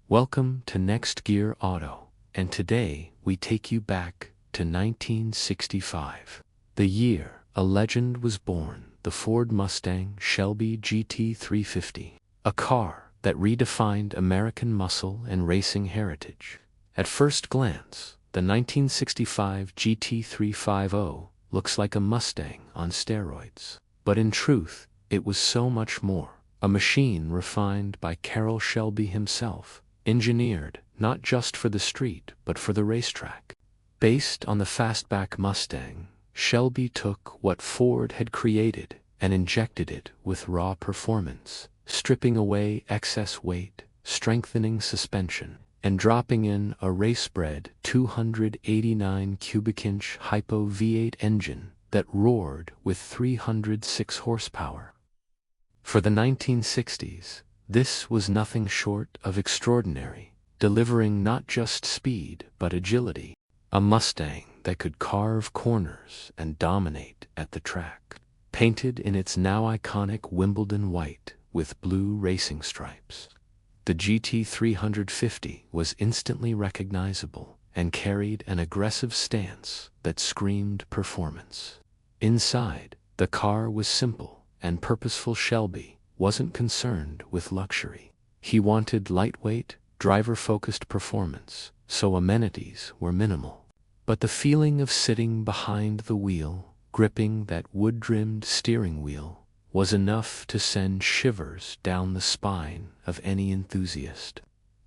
Welcome to Next Gear Auto, and today we take you back to 1965. The year a legend was born, the Ford Mustang Shelby GT350, a car that redefined American muscle and racing heritage. At first glance, the 1965 GT350 looks like a Mustang on steroids, but in truth, it was so much more. A machine refined by Carroll Shelby himself, engineered not just for the street but for the racetrack. Based on the fastback Mustang, Shelby took what Ford had created and injected it with raw performance, stripping away excess weight, strengthening suspension, and dropping in a race-bred 289 cubic-inch Hypo V8 engine that roared with 306 horsepower. For the 1960s, this was nothing short of extraordinary, delivering not just speed but agility. A Mustang that could carve corners and dominate at the track. Painted in its now iconic Wimbledon White with blue racing stripes, the GT350 was instantly recognizable and carried an aggressive stance that screamed performance. Inside, the car was simple and purposeful. Shelby wasn't concerned with luxury. He wanted lightweight, driver-focused performance, so amenities were minimal. But the feeling of sitting behind the wheel, gripping that wood-trimmed steering wheel, was enough to send shivers down the spine of any enthusiast.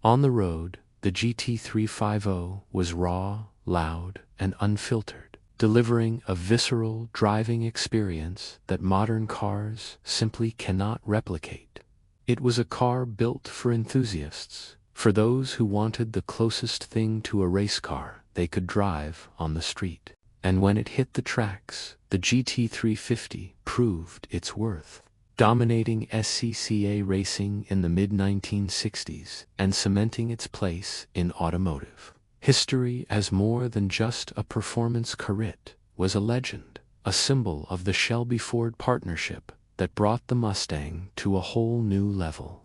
On the road, the GT350 was raw, loud, and unfiltered, delivering a visceral driving experience that modern cars simply cannot replicate. It was a car built for enthusiasts, for those who wanted the closest thing to a race car they could drive on the street. And when it hit the tracks, the GT350 proved its worth, dominating SCCA racing in the mid-1960s and cementing its place in automotive history as more than just a performance car. It was a legend, a symbol of the Shelby-Ford partnership that brought the Mustang to a whole new level.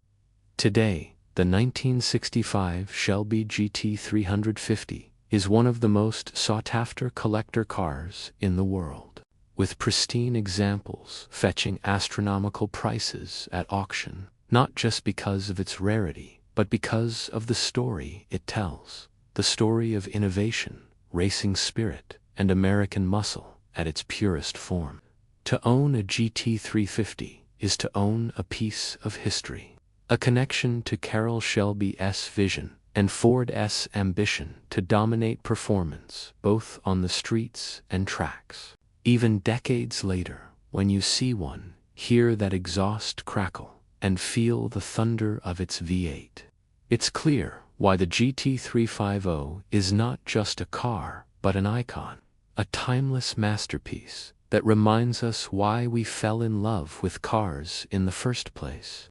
Today, the 1965 Shelby GT350 is one of the most sought-after collector cars in the world, with pristine examples fetching astronomical prices at auction, not just because of its rarity, but because of the story it tells. The story of innovation, racing spirit, and American muscle at its purest form. To own a GT350 is to own a piece of history, a connection to Carroll Shelby's vision and Ford's ambition to dominate performance both on the streets and tracks. Even decades later, when you see one, hear that exhaust crackle, and feel the thunder of its V8, it's clear why the GT350 is not just a car, but an icon, a timeless masterpiece that reminds us why we fell in love with cars in the first place.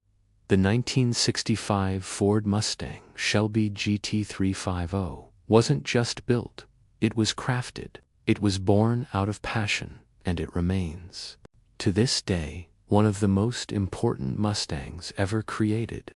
The 1965 Ford Mustang Shelby GT350 wasn't just built, it was crafted, it was born out of passion, and it remains, to this day, one of the most important Mustangs ever created.